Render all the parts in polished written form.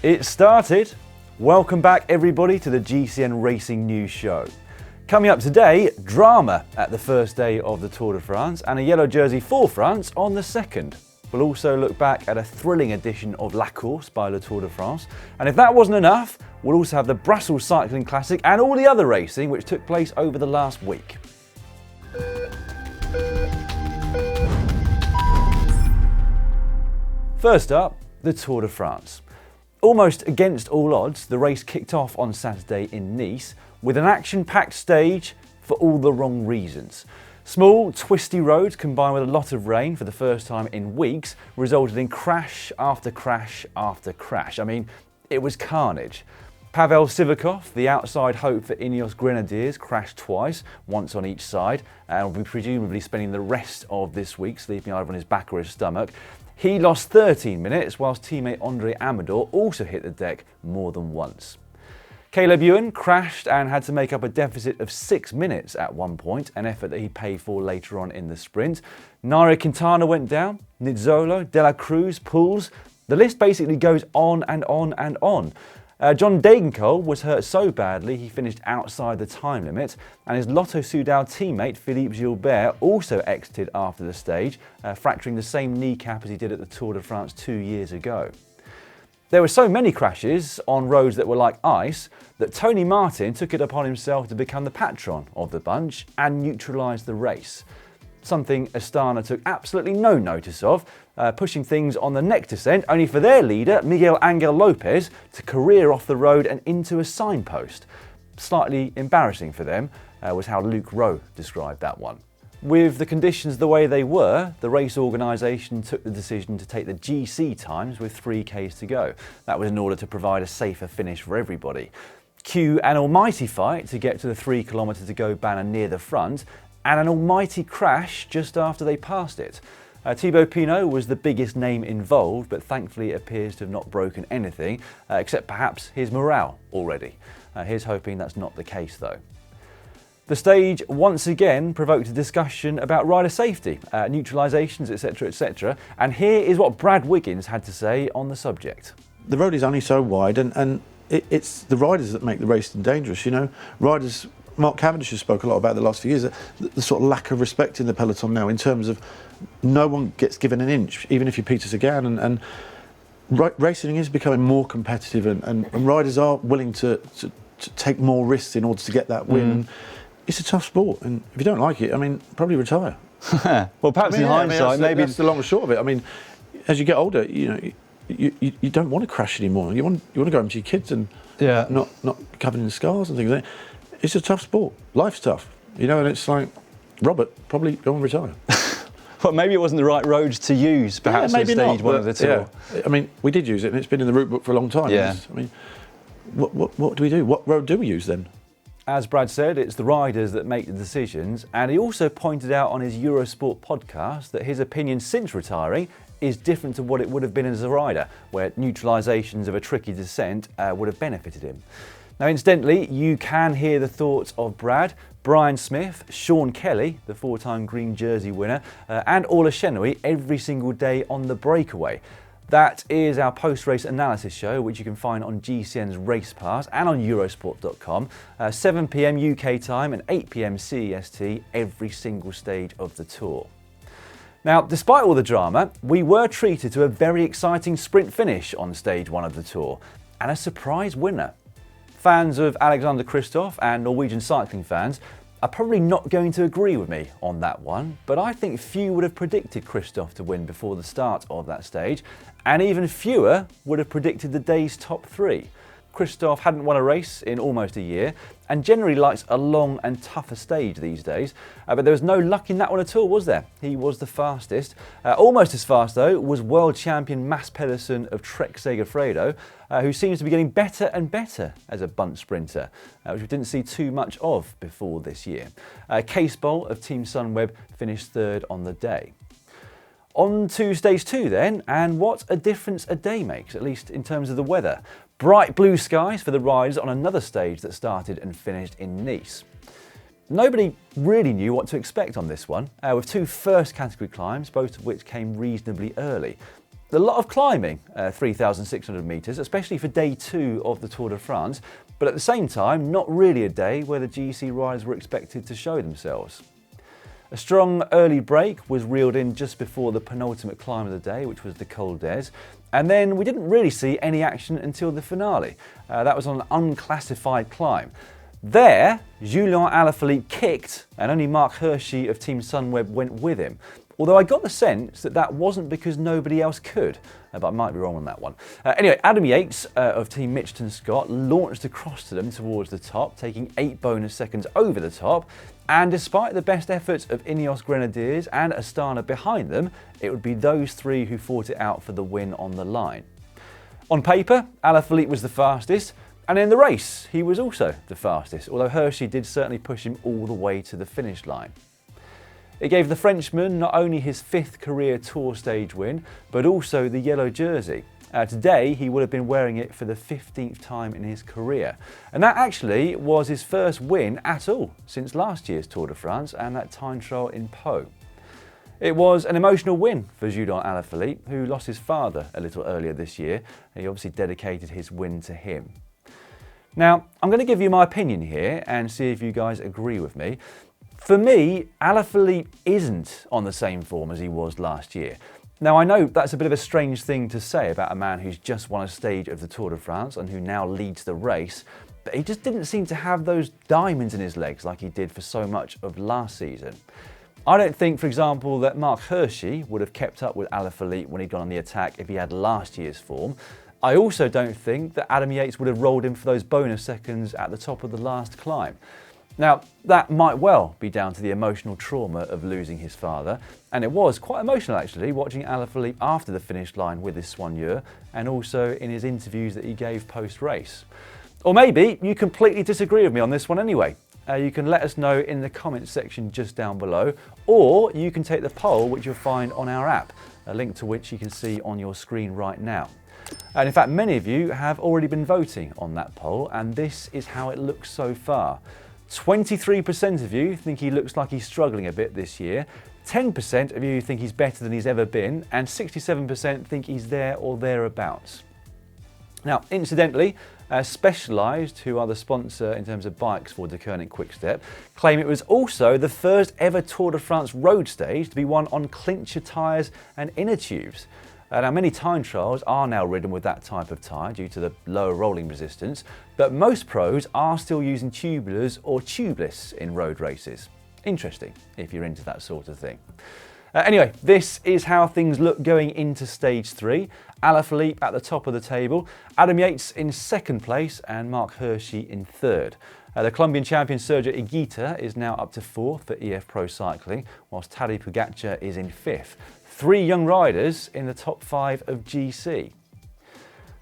It started. Welcome back everybody to the GCN Racing News Show. Coming up today, drama at the first day of the Tour de France and a yellow jersey for France on the second. We'll also look back at a thrilling edition of La Course by Le Tour de France. And if that wasn't enough, we'll also have the Brussels Cycling Classic and all the other racing which took place over the last week. First up, the Tour de France. Almost against all odds, the race kicked off on Saturday in Nice with an action-packed stage for all the wrong reasons. Small, twisty roads combined with a lot of rain for the first time in weeks resulted in crash after crash after crash. I mean, it was carnage. Pavel Sivakov, the outside hope for Ineos Grenadiers, crashed twice, once on each side, and will be presumably spending the rest of this week sleeping either on his back or his stomach. He lost 13 minutes, whilst teammate Andre Amador also hit the deck more than once. Caleb Ewan crashed and had to make up a deficit of 6 minutes at one point, an effort that he paid for later on in the sprint. Nairo Quintana went down, Nizzolo, De La Cruz, Pouls. The list basically goes on and on and on. John Degenkolb was hurt so badly he finished outside the time limit, and his Lotto Soudal teammate Philippe Gilbert also exited after the stage, fracturing the same kneecap as he did at the Tour de France 2 years ago. There were so many crashes on roads that were like ice that Tony Martin took it upon himself to become the patron of the bunch and neutralise the race. Something Astana took absolutely no notice of, pushing things on the next descent, only for their leader, Miguel Angel Lopez, to career off the road and into a signpost. Slightly embarrassing for them, was how Luke Rowe described that one. With the conditions the way they were, the race organisation took the decision to take the GC times with 3Ks to go. That was in order to provide a safer finish for everybody. Cue an almighty fight to get to the 3 kilometre to go banner near the front, and an almighty crash just after they passed it. Thibaut Pinot was the biggest name involved, but thankfully it appears to have not broken anything, except perhaps his morale already. Here's hoping that's not the case though. The stage once again provoked a discussion about rider safety, neutralisations, etc, etc, and here is what Brad Wiggins had to say on the subject. The road is only so wide, and it's the riders that make the racing dangerous, you know. Riders, Mark Cavendish has spoke a lot about the last few years, the sort of lack of respect in the peloton now in terms of no one gets given an inch, even if you're Peter Sagan, and racing is becoming more competitive, and riders are willing to take more risks in order to get that win. It's a tough sport, and if you don't like it, I mean, probably retire. Well, perhaps in hindsight, maybe that's the long and short of it. I mean, as you get older, you know, you don't want to crash anymore. You want to go home to your kids and not covered in scars and things like that. It's a tough sport. Life's tough, you know, and it's like, Robert, probably go and retire. Well, maybe it wasn't the right road to use, perhaps, at stage one of the Tour. Yeah. I mean, we did use it, and it's been in the route book for a long time. Yeah. I mean, what do we do? What road do we use then? As Brad said, it's the riders that make the decisions, and he also pointed out on his Eurosport podcast that his opinion since retiring is different to what it would have been as a rider, where neutralisations of a tricky descent would have benefited him. Now, incidentally, you can hear the thoughts of Brad, Brian Smith, Sean Kelly, the 4-time green jersey winner, and Orla Chenouille every single day on The Breakaway. That is our post-race analysis show, which you can find on GCN's Race Pass and on Eurosport.com, 7 PM UK time and 8 PM CEST every single stage of the Tour. Now, despite all the drama, we were treated to a very exciting sprint finish on stage 1 of the Tour, and a surprise winner. Fans of Alexander Kristoff and Norwegian cycling fans are probably not going to agree with me on that one, but I think few would have predicted Kristoff to win before the start of that stage, and even fewer would have predicted the day's top 3. Kristoff hadn't won a race in almost a year and generally likes a long and tougher stage these days, but there was no luck in that one at all, was there? He was the fastest. Almost as fast though was world champion Mats Pedersen of Trek Segafredo, who seems to be getting better and better as a bunch sprinter, which we didn't see too much of before this year. Cees Bol of Team Sunweb finished 3rd on the day. On to stage 2 then, and what a difference a day makes, at least in terms of the weather. Bright blue skies for the riders on another stage that started and finished in Nice. Nobody really knew what to expect on this one, with 2 first category climbs, both of which came reasonably early. A lot of climbing, 3,600 metres, especially for day 2 of the Tour de France, but at the same time, not really a day where the GC riders were expected to show themselves. A strong early break was reeled in just before the penultimate climb of the day, which was the Col d'Ez, and then we didn't really see any action until the finale. That was on an unclassified climb. There, Julian Alaphilippe kicked, and only Mark Hirschi of Team Sunweb went with him. Although I got the sense that that wasn't because nobody else could, but I might be wrong on that one. Anyway, Adam Yates of Team Mitchelton Scott launched across to them towards the top, taking 8 bonus seconds over the top, and despite the best efforts of Ineos Grenadiers and Astana behind them, it would be those 3 who fought it out for the win on the line. On paper, Alaphilippe was the fastest, and in the race, he was also the fastest, although Hirschi did certainly push him all the way to the finish line. It gave the Frenchman not only his 5th career Tour stage win, but also the yellow jersey. Today, he would have been wearing it for the 15th time in his career. And that actually was his first win at all since last year's Tour de France and that time trial in Pau. It was an emotional win for Julian Alaphilippe, who lost his father a little earlier this year. He obviously dedicated his win to him. Now, I'm going to give you my opinion here and see if you guys agree with me. For me, Alaphilippe isn't on the same form as he was last year. Now, I know that's a bit of a strange thing to say about a man who's just won a stage of the Tour de France and who now leads the race, but he just didn't seem to have those diamonds in his legs like he did for so much of last season. I don't think, for example, that Mark Hirschi would have kept up with Alaphilippe when he'd gone on the attack if he had last year's form. I also don't think that Adam Yates would have rolled him for those bonus seconds at the top of the last climb. Now, that might well be down to the emotional trauma of losing his father, and it was quite emotional actually watching Alaphilippe after the finish line with his soigneur and also in his interviews that he gave post-race. Or maybe you completely disagree with me on this one anyway. You can let us know in the comments section just down below, or you can take the poll which you'll find on our app, a link to which you can see on your screen right now. And in fact, many of you have already been voting on that poll, and this is how it looks so far. 23% of you think he looks like he's struggling a bit this year, 10% of you think he's better than he's ever been, and 67% think he's there or thereabouts. Now, incidentally, Specialized, who are the sponsor in terms of bikes for De Koning Quickstep, claim it was also the first ever Tour de France road stage to be won on clincher tyres and inner tubes. Now, many time trials are now ridden with that type of tyre due to the lower rolling resistance, but most pros are still using tubulars or tubeless in road races. Interesting, if you're into that sort of thing. Anyway, this is how things look going into stage 3. Alaphilippe at the top of the table, Adam Yates in 2nd place and Mark Hirschi in 3rd. The Colombian champion Sergio Higuita is now up to 4th for EF Pro Cycling, whilst Tadej Pogacar is in 5th. 3 young riders in the top 5 of GC.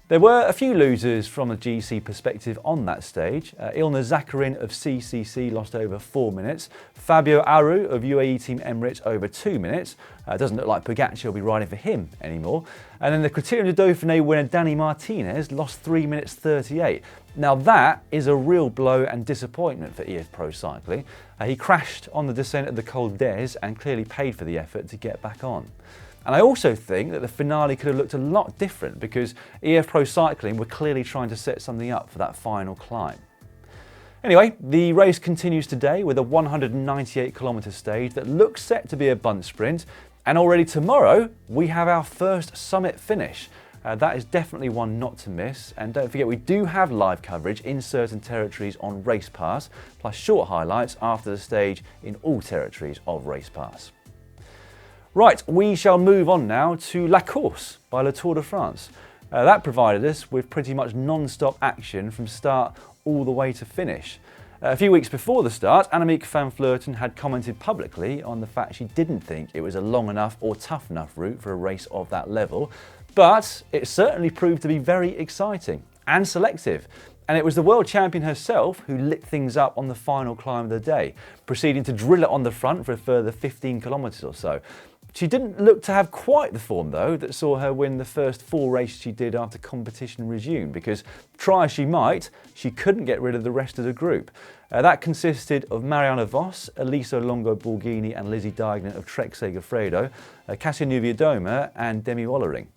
There were a few losers from a GC perspective on that stage. Ilnur Zakarin of CCC lost over 4 minutes. Fabio Aru of UAE Team Emirates over 2 minutes. Doesn't look like Pogacar will be riding for him anymore. And then the Criterium de Dauphiné winner Danny Martinez lost 3 minutes 38. Now that is a real blow and disappointment for EF Pro Cycling. He crashed on the descent of the Col d'Ez and clearly paid for the effort to get back on. And I also think that the finale could have looked a lot different because EF Pro Cycling were clearly trying to set something up for that final climb. Anyway, the race continues today with a 198km stage that looks set to be a bunt sprint, and already tomorrow we have our first summit finish. That is definitely one not to miss, and don't forget we do have live coverage in certain territories on Race Pass, plus short highlights after the stage in all territories of Race Pass. Right, we shall move on now to La Course by Le Tour de France. That provided us with pretty much non-stop action from start all the way to finish. A few weeks before the start, Annemiek van Vleuten had commented publicly on the fact she didn't think it was a long enough or tough enough route for a race of that level, but it certainly proved to be very exciting and selective. And it was the world champion herself who lit things up on the final climb of the day, proceeding to drill it on the front for a further 15 kilometres or so. She didn't look to have quite the form though that saw her win the first 4 races she did after competition resumed, because try as she might, she couldn't get rid of the rest of the group. That consisted of Marianne Vos, Elisa Longo Borghini and Lizzie Deignan of Trek Segafredo, Cassia Niewiadoma and Demi Wollering.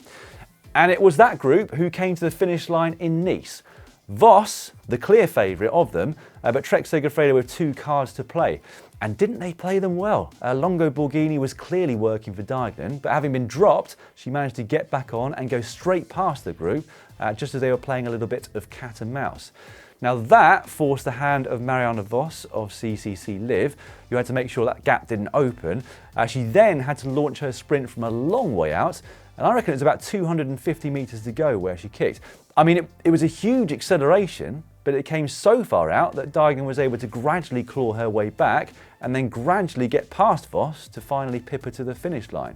And it was that group who came to the finish line in Nice. Vos, the clear favourite of them, but Trek Segafredo with 2 cards to play. And didn't they play them well? Longo Borghini was clearly working for Deignan, but having been dropped, she managed to get back on and go straight past the group, just as they were playing a little bit of cat and mouse. Now that forced the hand of Marianne Vos of CCC Liv, who had to make sure that gap didn't open. She then had to launch her sprint from a long way out, and I reckon it was about 250 metres to go where she kicked. I mean, it was a huge acceleration, but it came so far out that Deignan was able to gradually claw her way back and then gradually get past Vos to finally pip her to the finish line.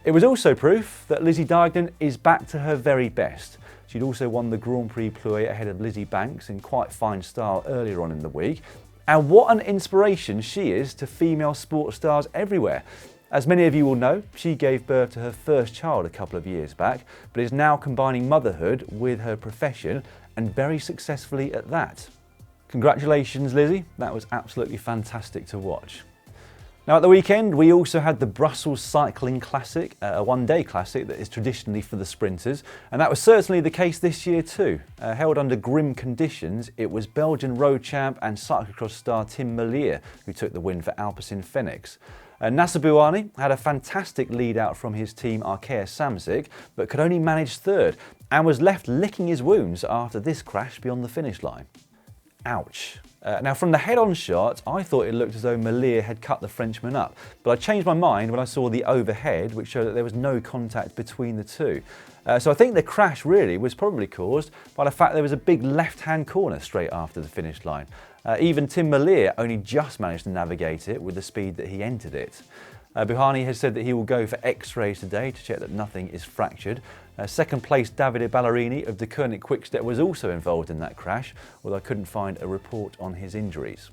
It was also proof that Lizzie Deignan is back to her very best. She'd also won the Grand Prix Plouay ahead of Lizzie Banks in quite fine style earlier on in the week. And what an inspiration she is to female sports stars everywhere. As many of you will know, she gave birth to her first child a couple of years back, but is now combining motherhood with her profession, and very successfully at that. Congratulations, Lizzie. That was absolutely fantastic to watch. Now at the weekend, we also had the Brussels Cycling Classic, a one-day classic that is traditionally for the sprinters, and that was certainly the case this year too. Held under grim conditions, it was Belgian road champ and cyclocross star Tim Merlier who took the win for Alpecin Fenix. Nasser Bouhanni had a fantastic lead out from his team Arkea Samsic, but could only manage third and was left licking his wounds after this crash beyond the finish line. Ouch. Now from the head-on shot, I thought it looked as though Merlier had cut the Frenchman up, but I changed my mind when I saw the overhead, which showed that there was no contact between the two. So I think the crash really was probably caused by the fact there was a big left-hand corner straight after the finish line. Even Tim Merlier only just managed to navigate it with the speed that he entered it. Bouhanni has said that he will go for x-rays today to check that nothing is fractured. Second place Davide Ballerini of De Koenig Quickstep was also involved in that crash, although I couldn't find a report on his injuries.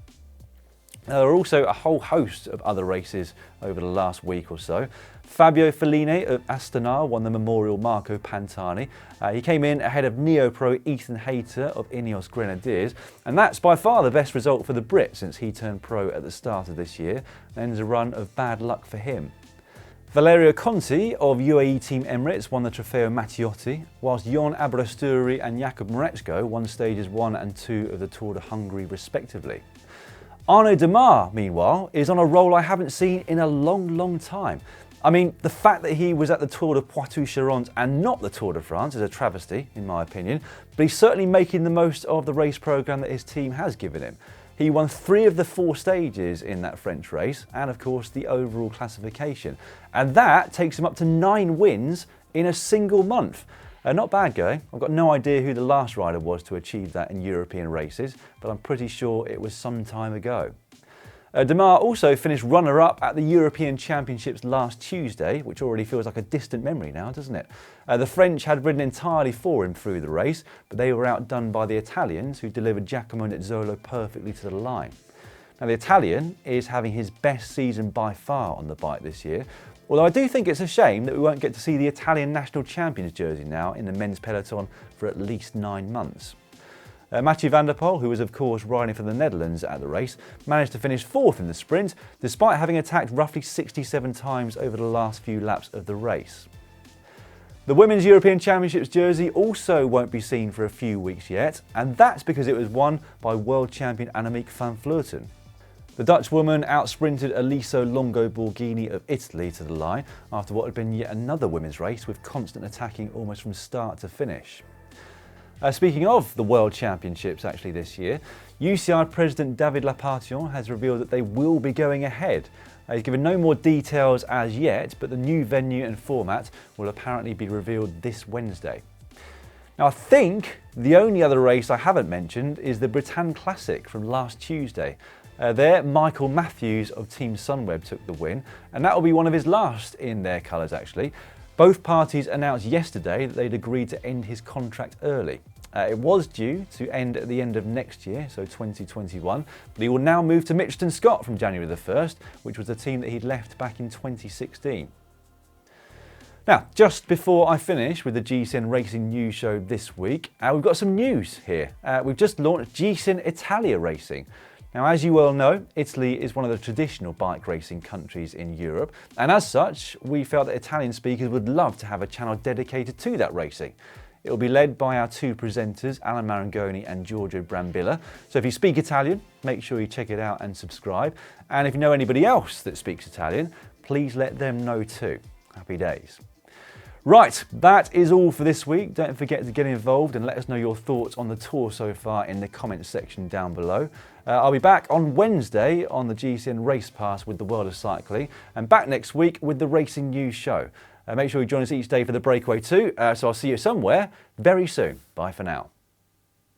There are also a whole host of other races over the last week or so. Fabio Fellini of Astana won the Memorial Marco Pantani. He came in ahead of neo-pro Ethan Hayter of Ineos Grenadiers, and that's by far the best result for the Brit since he turned pro at the start of this year, and ends a run of bad luck for him. Valerio Conti of UAE Team Emirates won the Trofeo Mattioti, whilst Jon Aberasturi and Jakub Mareczko won stages 1 and 2 of the Tour de Hungary respectively. Arnaud Démare, meanwhile, is on a roll I haven't seen in a long time. I mean, the fact that he was at the Tour de Poitou-Charentes and not the Tour de France is a travesty, in my opinion, but he's certainly making the most of the race programme that his team has given him. He won 3 of the 4 stages in that French race, and of course the overall classification. And that takes him up to 9 wins in a single month. Not bad going. I've got no idea who the last rider was to achieve that in European races, but I'm pretty sure it was some time ago. Démare also finished runner-up at the European Championships last Tuesday, which already feels like a distant memory now, doesn't it? The French had ridden entirely for him through the race, but they were outdone by the Italians, who delivered Giacomo Nizzolo perfectly to the line. Now the Italian is having his best season by far on the bike this year, although I do think it's a shame that we won't get to see the Italian national champions jersey now in the men's peloton for at least 9 months. Mathieu van der Poel, who was of course riding for the Netherlands at the race, managed to finish 4th in the sprint, despite having attacked roughly 67 times over the last few laps of the race. The Women's European Championships jersey also won't be seen for a few weeks yet, and that's because it was won by world champion Annemiek van Vleuten. The Dutch woman outsprinted Elisa Longo Borghini of Italy to the line after what had been yet another women's race with constant attacking almost from start to finish. Speaking of the World Championships actually this year, UCI President David Lappartient has revealed that they will be going ahead. He's given no more details as yet, but the new venue and format will apparently be revealed this Wednesday. Now I think the only other race I haven't mentioned is the Bretagne Classic from last Tuesday. There, Michael Matthews of Team Sunweb took the win, and that will be one of his last in their colours actually. Both parties announced yesterday that they'd agreed to end his contract early. It was due to end at the end of next year, so 2021, but he will now move to Mitchelton Scott from January the 1st, which was the team that he'd left back in 2016. Now, just before I finish with the GCN Racing news show this week, we've got some news here. We've just launched GCN Italia Racing. Now, as you well know, Italy is one of the traditional bike racing countries in Europe, and as such, we felt that Italian speakers would love to have a channel dedicated to that racing. It will be led by our two presenters, Alan Marangoni and Giorgio Brambilla. So if you speak Italian, make sure you check it out and subscribe. And if you know anybody else that speaks Italian, please let them know too. Happy days. Right, that is all for this week. Don't forget to get involved and let us know your thoughts on the tour so far in the comments section down below. I'll be back on Wednesday on the GCN Race Pass with the World of Cycling, and back next week with the Racing News Show. Make sure you join us each day for the breakaway too. So I'll see you somewhere very soon. Bye for now.